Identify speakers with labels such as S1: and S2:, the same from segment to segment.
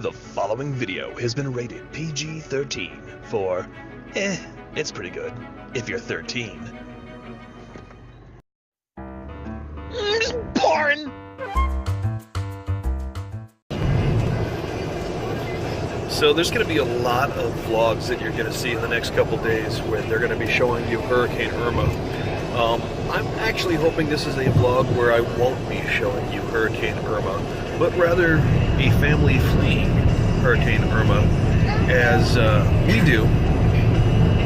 S1: The following video has been rated PG-13 for, it's pretty good, if you're 13. It's boring! So there's going to be a lot of vlogs that you're going to see in the next couple days where they're going to be showing you Hurricane Irma. I'm actually hoping this is a vlog where I won't be showing you Hurricane Irma, but rather a family fleeing Hurricane Irma, as we do,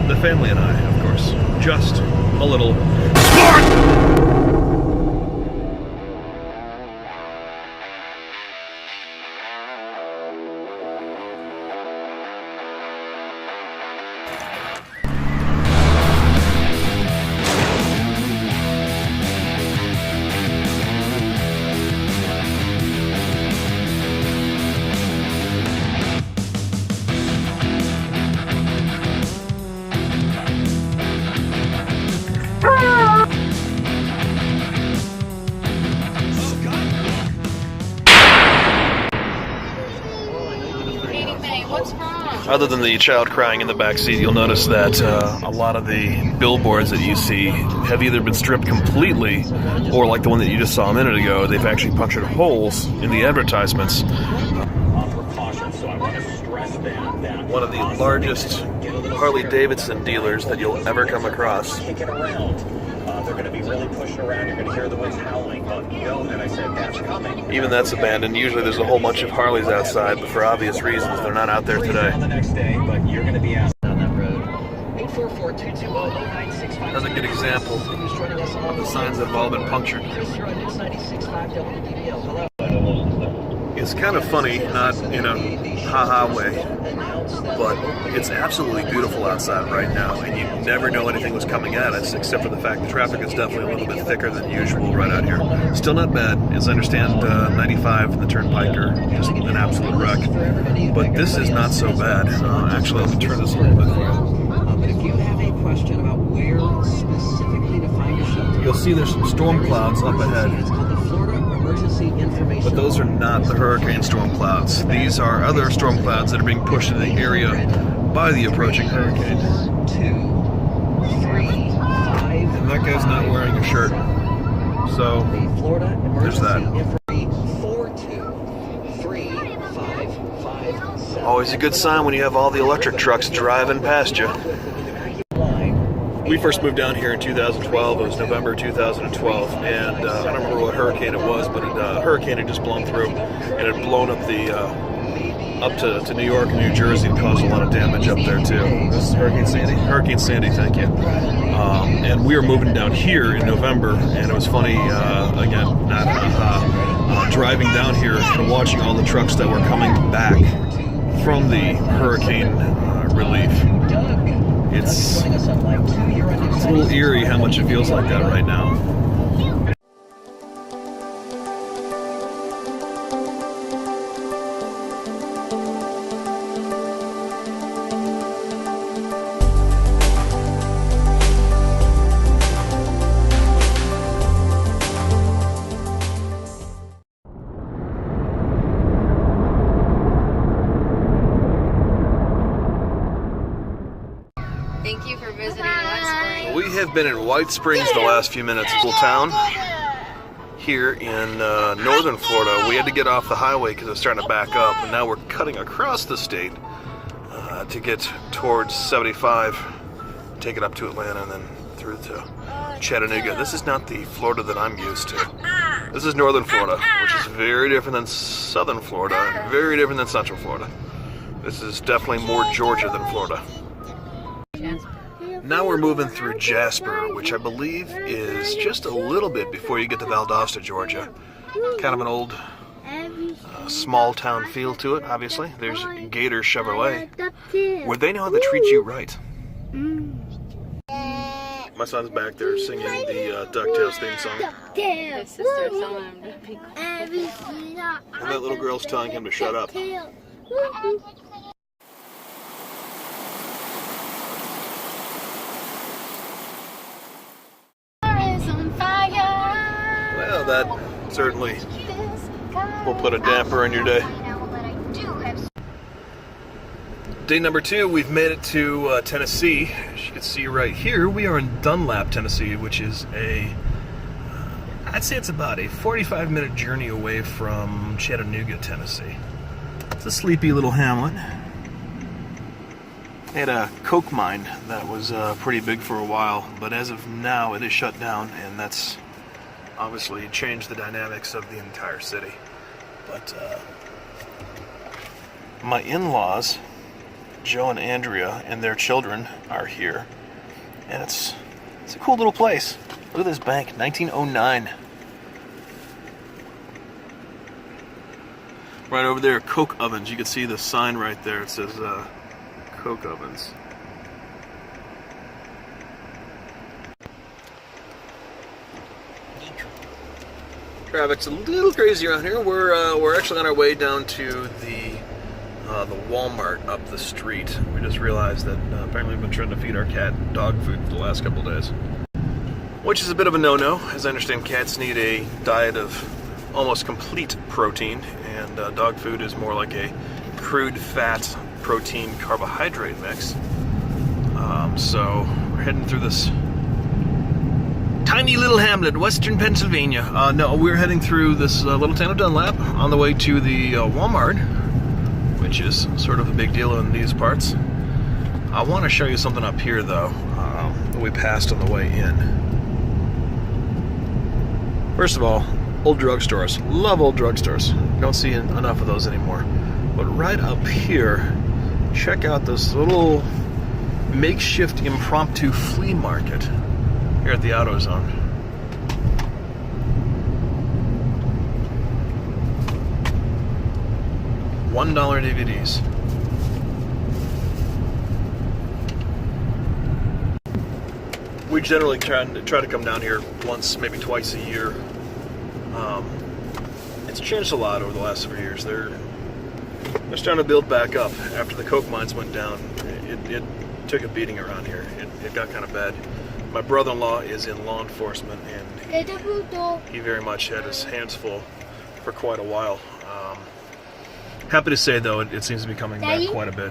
S1: the family and I, of course. Just a little Splorin! Other than the child crying in the back seat, you'll notice that a lot of the billboards that you see have either been stripped completely, or like the one that you just saw a minute ago, they've actually punctured holes in the advertisements. One of the largest Harley-Davidson dealers that you'll ever come across.
S2: They're going to be really pushing around. You're going to hear the winds howling. And I said, that's coming.
S1: Even that's abandoned. Usually there's a whole bunch of Harleys outside, but for obvious reasons, they're not out there today.
S2: On the next day, but you're going to be asked
S3: on that road. 844-220-0965.
S1: Another good example of the signs that have all been punctured. It's kind of funny, not in a ha-ha way, but it's absolutely beautiful outside right now, and you never know anything was coming at us, except for the fact the traffic is definitely a little bit thicker than usual right out here. Still not bad, as I understand 95 and the Turnpike are just an absolute wreck, but this is not so bad. Actually, let me turn this a little bit for you.
S3: But if you have a question about where specifically to find a shelter,
S1: you'll see there's some storm clouds up ahead.
S3: It's called the Florida Emergency Information.
S1: But those are not the hurricane storm clouds. These are other storm clouds that are being pushed into the area by the approaching hurricane.
S3: 2, 3, 5.
S1: And that guy's not wearing a shirt. So,
S3: The Florida
S1: there's that.
S3: Emergency 4, 2, 3, 5, 5, 7.
S1: Always a good sign when you have all the electric trucks driving past you. We first moved down here in 2012. It was November 2012, and I don't remember what hurricane it was, but a hurricane had just blown through, and it had blown up the up to New York and New Jersey and caused a lot of damage up there too. This is Hurricane Sandy? Hurricane Sandy, thank you. And we were moving down here in November, and it was funny, again, not driving down here and watching all the trucks that were coming back from the hurricane relief. It's a little eerie how much it feels like that right now.
S4: Thank you for visiting White Springs.
S1: We have been in White Springs the last few minutes. Little town here in northern Florida. We had to get off the highway because it was starting to back up, and now we're cutting across the state to get towards 75, take it up to Atlanta, and then through to Chattanooga. This is not the Florida that I'm used to. This is northern Florida, which is very different than southern Florida, and very different than central Florida. This is definitely more Georgia than Florida. Now we're moving through Jasper, which I believe is just a little bit before you get to Valdosta, Georgia. Kind of an old, small town feel to it, obviously. There's Gator Chevrolet, where they know how to treat you right. My son's back there singing the DuckTales theme song.
S4: His sister's telling him to be quiet.
S1: And that little girl's telling him to shut up. Well, that certainly will put a damper on your day. Day number 2, we've made it to Tennessee. As you can see right here, we are in Dunlap, Tennessee, which is I'd say it's about a 45-minute journey away from Chattanooga, Tennessee. It's a sleepy little hamlet. They had a coke mine that was pretty big for a while, but as of now it is shut down, and that's obviously changed the dynamics of the entire city. But my in-laws, Joe and Andrea, and their children are here, and it's a cool little place. Look at this bank, 1909. Right over there, coke ovens. You can see the sign right there. It says coke ovens. Traffic's a little crazy around here. We're actually on our way down to the Walmart up the street. We just realized that apparently we've been trying to feed our cat dog food for the last couple of days, which is a bit of a no-no. As I understand, cats need a diet of almost complete protein, and dog food is more like a crude fat protein carbohydrate mix. So we're heading through this tiny little hamlet, western Pennsylvania. No, we're heading through this little town of Dunlap on the way to the Walmart, which is sort of a big deal in these parts. I want to show you something up here, though, that we passed on the way in. First of all, old drugstores. Love old drugstores. Don't see enough of those anymore. But right up here, check out this little makeshift impromptu flea market here at the AutoZone. $1 DVDs. We generally try to come down here once, maybe twice a year. It's changed a lot over the last several years. They're starting to build back up. After the coke mines went down, it took a beating around here. It got kind of bad. My brother-in-law is in law enforcement, and he very much had his hands full for quite a while. Happy to say, though, it seems to be coming back quite a bit.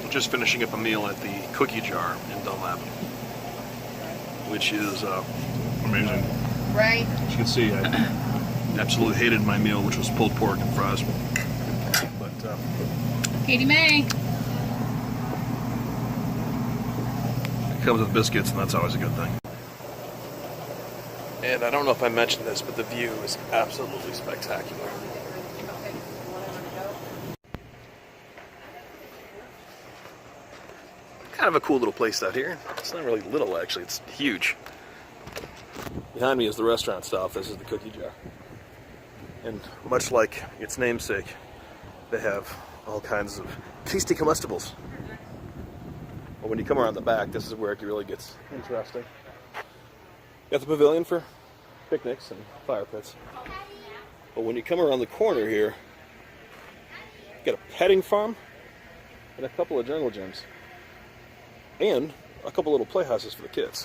S1: Just finishing up a meal at the Cookie Jar in Dunlap, which is amazing.
S4: Right.
S1: As you can see, I absolutely hated my meal, which was pulled pork and fries. But
S4: Katie May.
S1: it comes with biscuits, and that's always a good thing. And I don't know if I mentioned this, but the view is absolutely spectacular. Kind of a cool little place out here. It's not really little, actually. It's huge. Behind me is the restaurant stop. This is the Cookie Jar. And much like its namesake, they have all kinds of tasty comestibles. But when you come around the back, this is where it really gets interesting. Got the pavilion for picnics and fire pits. But when you come around the corner here, you got a petting farm and a couple of jungle gyms. And a couple little playhouses for the kids,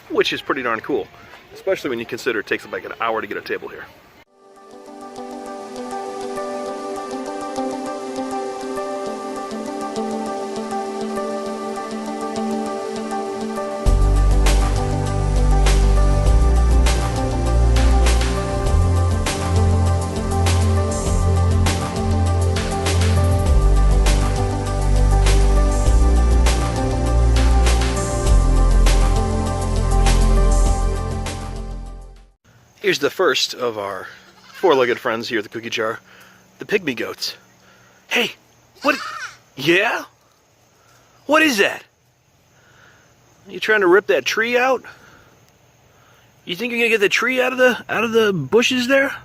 S1: which is pretty darn cool, especially when you consider it takes like an hour to get a table here. Here's the first of our four-legged friends here at the Cookie Jar, the pygmy goats. Hey, what? Yeah? What is that? You trying to rip that tree out? You think you're gonna get the tree out of the bushes there?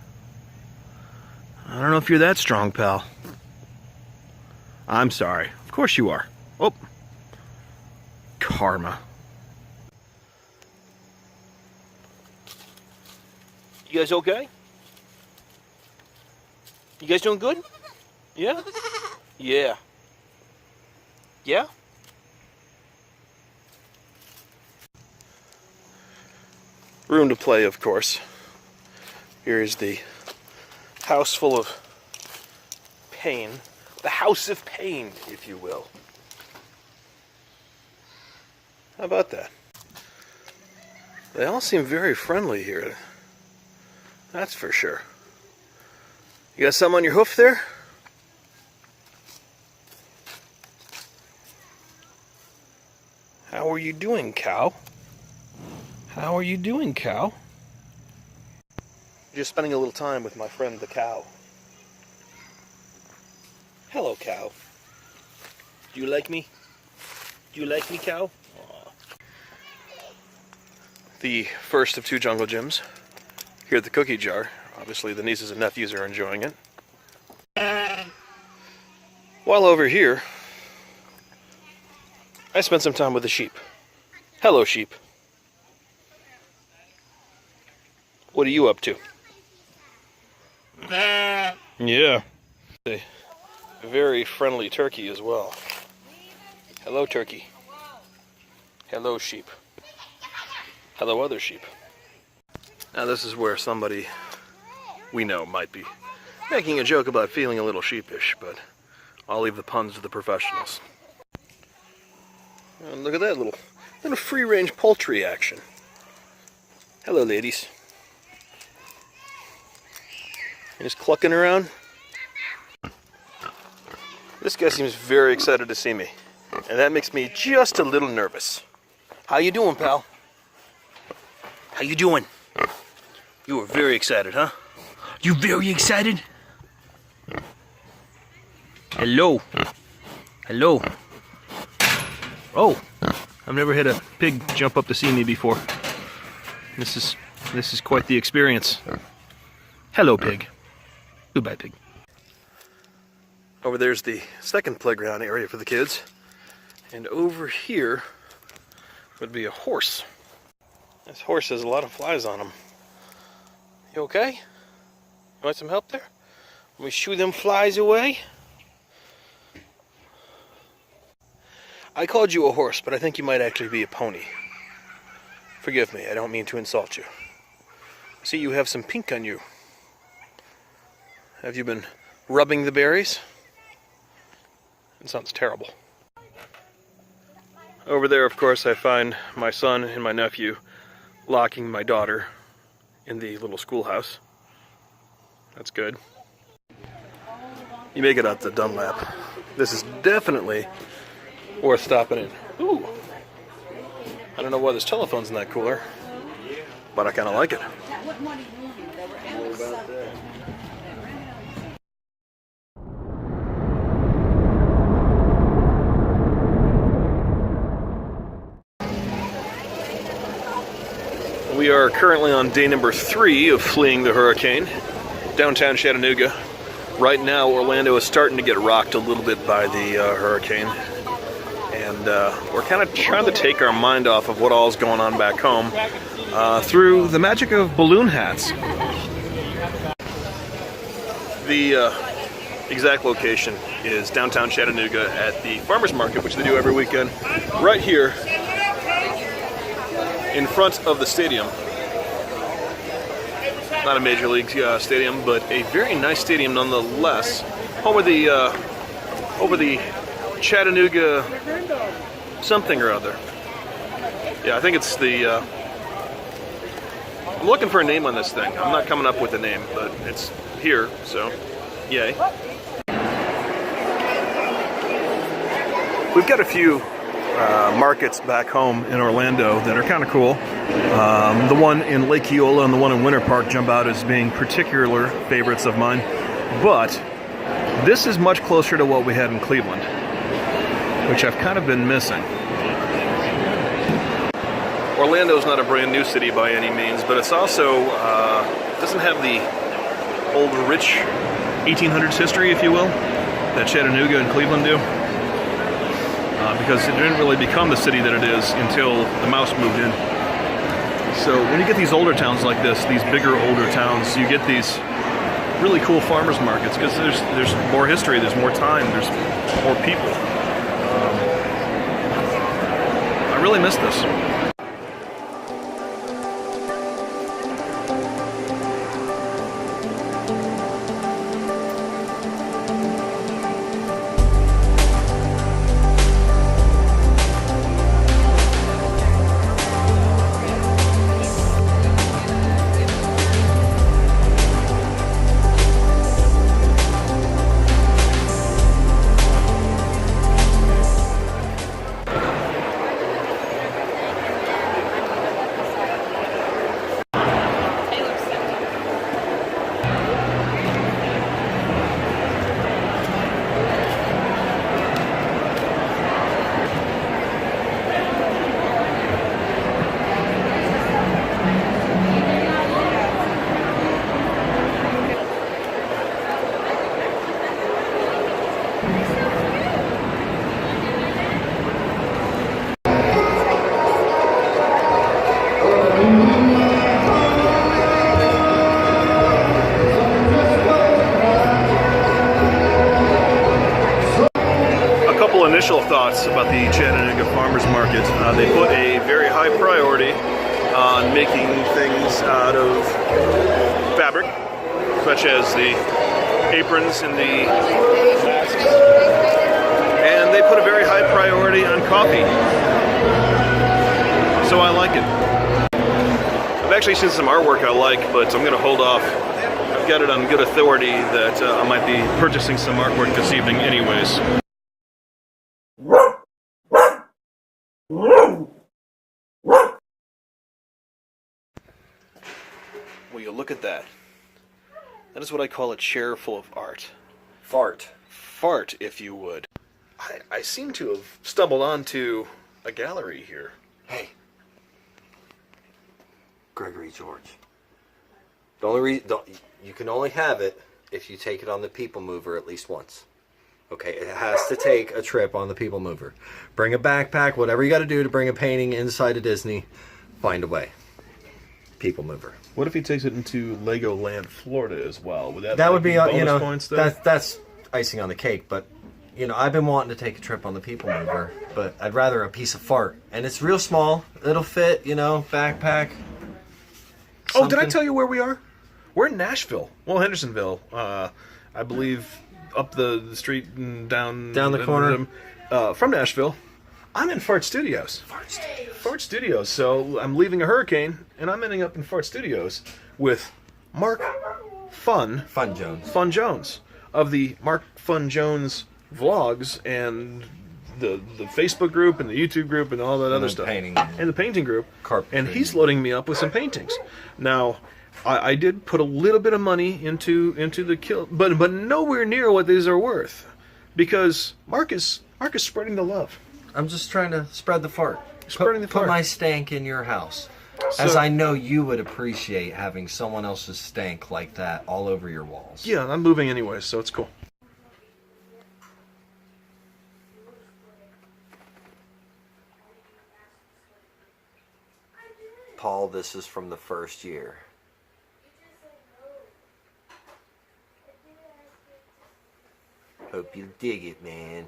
S1: I don't know if you're that strong, pal. I'm sorry. Of course you are. Oh, karma. You guys okay? You guys doing good? Yeah? Yeah. Yeah? room to play, of course. Here is the house full of pain. The house of pain, if you will. How about that? They all seem very friendly here. That's for sure. You got something on your hoof there? How are you doing, cow? How are you doing, cow? Just spending a little time with my friend the cow. Hello, cow. Do you like me? Do you like me, cow? Aww. The first of two jungle gyms here at the cookie jar. Obviously, the nieces and nephews are enjoying it. While over here, I spent some time with the sheep. Hello, sheep. What are you up to? Yeah. A very friendly turkey as well. Hello, turkey. Hello, sheep. Hello, other sheep. Now this is where somebody we know might be making a joke about feeling a little sheepish, but I'll leave the puns to the professionals. And look at that little free-range poultry action. Hello, ladies. Just clucking around. This guy seems very excited to see me, and that makes me just a little nervous. How you doing, pal? How you doing? You were very excited, huh? You very excited? Hello. Hello. Oh, I've never had a pig jump up to see me before. This is quite the experience. Hello, pig. Goodbye, pig. Over there's the second playground area for the kids. And over here would be a horse. This horse has a lot of flies on him. You okay? You want some help there? Let me shoo them flies away. I called you a horse, but I think you might actually be a pony. Forgive me, I don't mean to insult you. See, you have some pink on you. Have you been rubbing the berries? It sounds terrible. Over there, of course, I find my son and my nephew locking my daughter in the little schoolhouse. That's good. You make it out to Dunlap. This is definitely worth stopping in. Ooh. I don't know why this telephone's in that cooler, but I kind of like it. We are currently on day number 3 of fleeing the hurricane, downtown Chattanooga. Right now, Orlando is starting to get rocked a little bit by the hurricane. And we're kind of trying to take our mind off of what all's going on back home through the magic of balloon hats. The exact location is downtown Chattanooga at the farmers market, which they do every weekend, right here in front of the stadium. Not a major league stadium, but a very nice stadium nonetheless. Home of the Chattanooga something or other. Yeah, I think it's the I'm looking for a name on this thing. I'm not coming up with a name, but it's here, so yay. We've got a few markets back home in Orlando that are kind of cool. The one in Lake Eola and the one in Winter Park jump out as being particular favorites of mine, but this is much closer to what we had in Cleveland, which I've kind of been missing. Orlando's not a brand new city by any means, but it's also doesn't have the old rich 1800s history, if you will, that Chattanooga and Cleveland do. Because it didn't really become the city that it is until the mouse moved in. So when you get these older towns like this, these bigger older towns, you get these really cool farmers markets because there's more history, there's more time, there's more people. I really miss this. nuts about the Chattanooga Farmers Market. They put a very high priority on making things out of fabric, such as the aprons and the masks. And they put a very high priority on coffee. So I like it. I've actually seen some artwork I like, but I'm going to hold off. I've got it on good authority that I might be purchasing some artwork this evening anyways. Will you look at that? That is what I call a chair full of art.
S5: Fart.
S1: Fart, if you would. I seem to have stumbled onto a gallery here.
S5: Hey. Gregory George. The only you can only have it if you take it on the People Mover at least once. Okay, it has to take a trip on the People Mover. Bring a backpack, whatever you got to do to bring a painting inside of Disney. Find a way. People Mover.
S1: What if he takes it into Legoland, Florida as well? Would
S5: that would be
S1: bonus points there?
S5: That's icing on the cake, but I've been wanting to take a trip on the People Mover, but I'd rather a piece of fart. And it's real small. It'll fit, backpack.
S1: Oh, did I tell you where we are? We're in Nashville. Well, Hendersonville. I believe up the street and down
S5: the corner.
S1: From Nashville. I'm in Fart Studios. Fart Studios. So I'm leaving a hurricane, and I'm ending up in Fart Studios with Mark Fün Jones of the Mark Fün Jones vlogs and the Facebook group and the YouTube group and all that other stuff. And the painting group. And he's loading me up with some paintings. Now, I did put a little bit of money into the kill, but nowhere near what these are worth, because Mark is spreading the love.
S5: I'm just trying to spread the fart.
S1: Put
S5: my stank in your house. As I know you would appreciate having someone else's stank like that all over your walls.
S1: Yeah, I'm moving anyway, so it's cool.
S5: Paul, this is from the first year. Hope you dig it, man.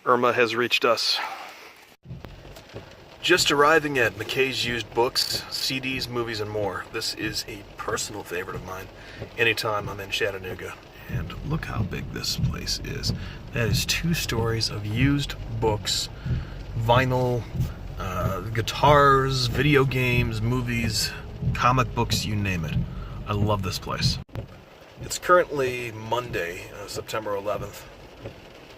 S1: Irma has reached us. Just arriving at McKay's Used Books, CDs, movies, and more. This is a personal favorite of mine anytime I'm in Chattanooga. And look how big this place is. That is 2 stories of used books, vinyl, guitars, video games, movies, comic books, you name it. I love this place. It's currently Monday, September 11th.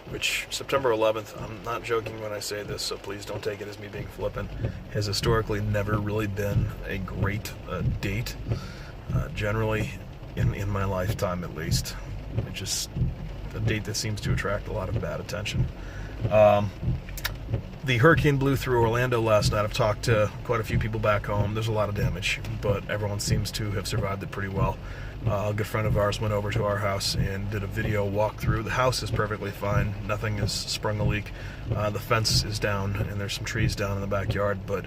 S1: Which, September 11th, I'm not joking when I say this, so please don't take it as me being flippant, has historically never really been a great date, generally, in my lifetime at least. It's just a date that seems to attract a lot of bad attention. The hurricane blew through Orlando last night. I've talked to quite a few people back home. There's a lot of damage, but everyone seems to have survived it pretty well. A good friend of ours went over to our house and did a video walkthrough. The house is perfectly fine. Nothing has sprung a leak. The fence is down, and there's some trees down in the backyard, but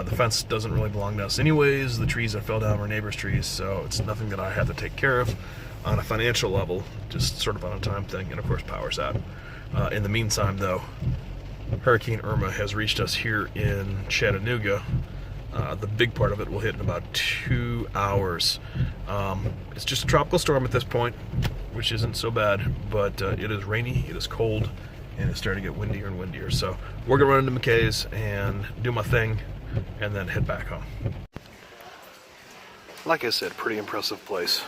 S1: the fence doesn't really belong to us anyways. The trees that fell down were neighbors' trees, so it's nothing that I have to take care of on a financial level, just sort of on a time thing, and of course power's out. In the meantime, though, Hurricane Irma has reached us here in Chattanooga. The big part of it will hit in about 2 hours. It's just a tropical storm at this point, which isn't so bad, but it is rainy, it is cold, and it's starting to get windier and windier. So we're gonna run into McKay's and do my thing, and then head back home. Like I said, pretty impressive place.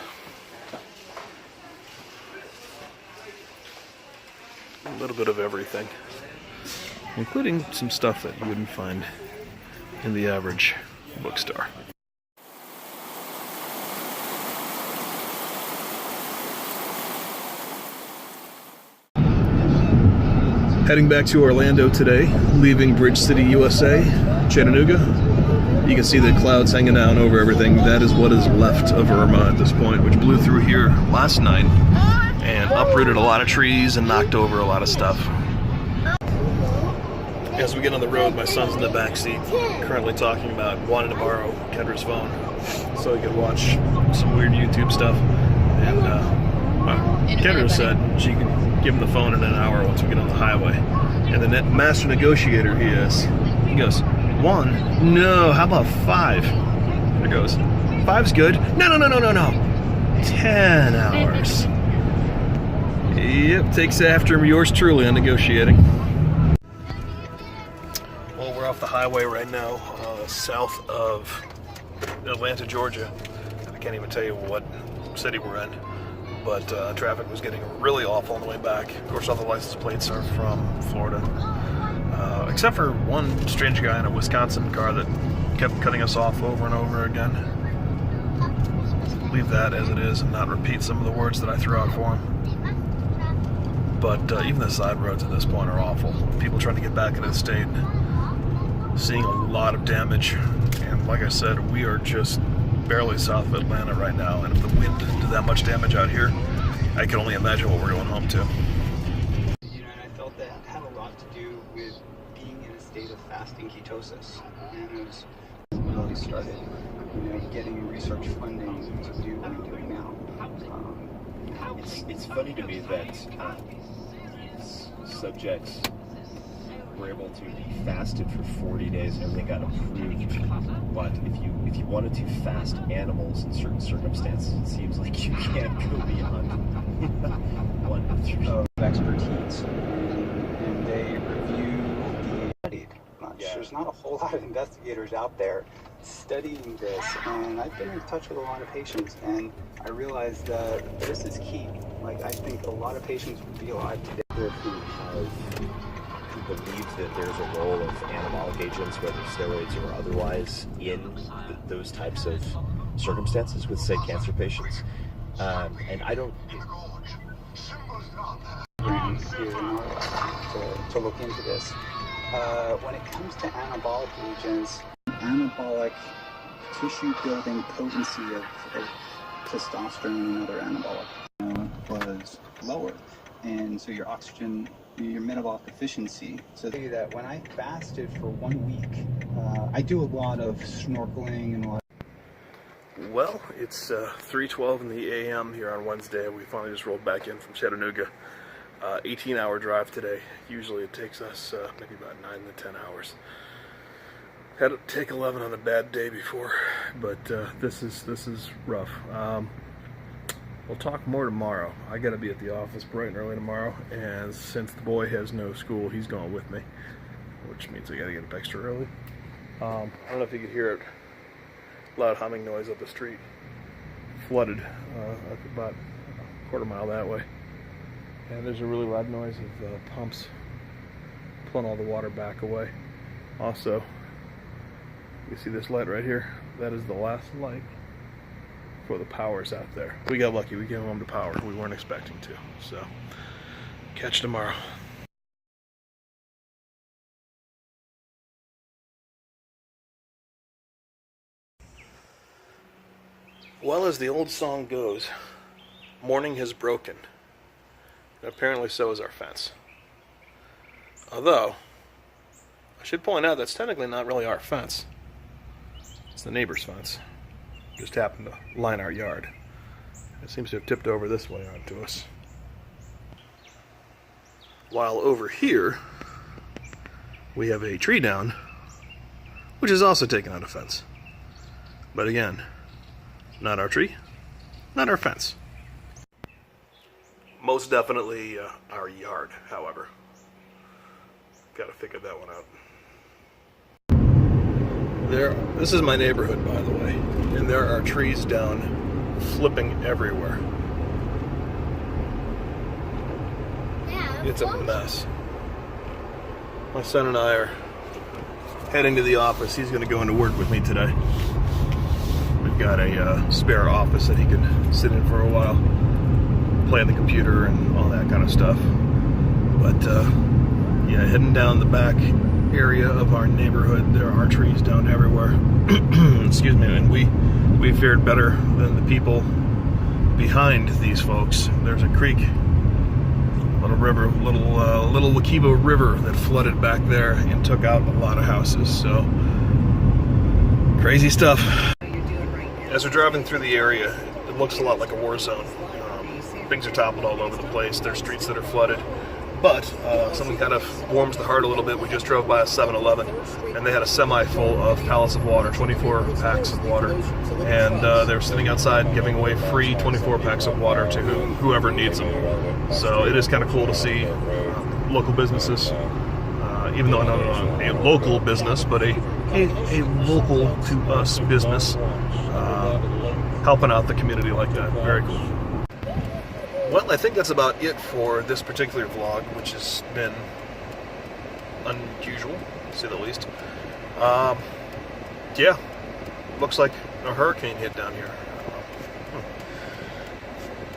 S1: A little bit of everything, including some stuff that you wouldn't find in the average bookstore. Heading back to Orlando today, leaving Bridge City, USA, Chattanooga. You can see the clouds hanging down over everything. That is what is left of Irma at this point, which blew through here last night and uprooted a lot of trees and knocked over a lot of stuff. As we get on the road, my son's in the back seat, currently talking about wanting to borrow Kendra's phone so he could watch some weird YouTube stuff. And Kendra said she could give him the phone in an hour once we get on the highway. And the master negotiator he is, he goes, 1? No, how about 5? There goes, 5's good. No. 10 hours. Yep, takes after yours truly on negotiating. Well, we're off the highway right now, south of Atlanta, Georgia. I can't even tell you what city we're in, but traffic was getting really awful on the way back. Of course, all the license plates are from Florida, except for one strange guy in a Wisconsin car that kept cutting us off over and over again. Leave that as it is and not repeat some of the words that I threw out for him. But even the side roads at this point are awful. People trying to get back into the state, seeing a lot of damage. And like I said, we are just barely south of Atlanta right now. And if the wind did that much damage out here, I can only imagine what we're going home to.
S6: You know, and I felt that had a lot to do with being in a state of fasting ketosis. And it was really started, you know, getting research funding to do what I'm doing now.
S2: It's funny to me that these subjects were able to be fasted for 40 days and everything got approved. But if you wanted to fast animals in certain circumstances, it seems like you can't go beyond 1
S6: of expertise, and they review the much.
S2: Yeah.
S6: There's not a whole lot of investigators out there studying this, and I've been in touch with a lot of patients, and I realized that this is key. Like, I think a lot of patients would be alive today.
S2: Who believe that there's a role of anabolic agents, whether steroids or otherwise, in those types of circumstances with, say, cancer patients. And I don't...
S6: Here in our lab to look into this. When it comes to anabolic agents, anabolic tissue building potency of testosterone and other anabolic was lower, and so your oxygen, your metabolic efficiency. So they that when I fasted for 1 week, I do a lot of snorkeling and a lot.
S1: Well, it's 3:12 in the a.m. here on Wednesday. We finally just rolled back in from Chattanooga. 18-hour drive today. Usually it takes us maybe about 9 to 10 hours. Had to take 11 on a bad day before, but this is rough. We'll talk more tomorrow. I got to be at the office bright and early tomorrow, and since the boy has no school, he's going with me, which means I got to get up extra early. I don't know if you could hear it. Loud humming noise up the street. Flooded about a quarter mile that way. And there's a really loud noise of pumps pulling all the water back away. Also, you see this light right here? That is the last light before the power's out there. We got lucky. We came home to power. We weren't expecting to. So, catch you tomorrow. Well, as the old song goes, morning has broken. And apparently so is our fence. Although, I should point out that's technically not really our fence. It's the neighbor's fence. Just happened to line our yard. It seems to have tipped over this way onto us. While over here, we have a tree down, which is also taken out of fence. But again, not our tree, not our fence. Most definitely our yard, however. Gotta figure that one out. This is my neighborhood, by the way, and there are trees down, flipping everywhere. It's a mess. My son and I are heading to the office. He's going to go into work with me today. We've got a spare office that he can sit in for a while, play on the computer and all that kind of stuff. But yeah, heading down the back area of our neighborhood, there are trees down everywhere. Excuse me, and we fared better than the people behind these folks. There's a creek about on a river, little Wakibo River that flooded back there and took out a lot of houses. So crazy stuff. As we're driving through the area, it looks a lot like a war zone. Things are toppled all over the place. There's streets that are flooded. But something kind of warms the heart a little bit. We just drove by a 7-Eleven, and they had a semi full of pallets of water, 24 packs of water. And they were sitting outside giving away free 24 packs of water to whoever needs them. So it is kind of cool to see local businesses, even though not a local business, but a local to us business, helping out the community like that. Very cool. Well, I think that's about it for this particular vlog, which has been unusual, to say the least. Yeah, looks like a hurricane hit down here.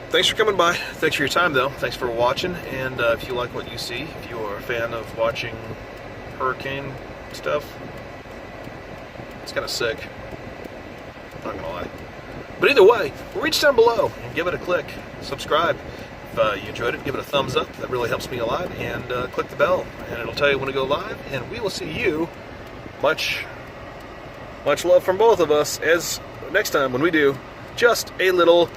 S1: Thanks for coming by. Thanks for your time, though. Thanks for watching. And if you like what you see, if you are a fan of watching hurricane stuff, it's kind of sick. Not gonna lie. But either way, reach down below and give it a click. Subscribe. If you enjoyed it, give it a thumbs up. That really helps me a lot. And click the bell, and it'll tell you when to go live. And we will see you. Much love from both of us. As next time when we do just a little.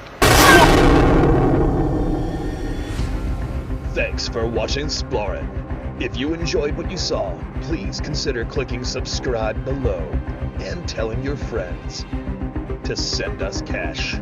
S7: Thanks for watching Splorin. If you enjoyed what you saw, please consider clicking subscribe below and telling your friends to send us cash.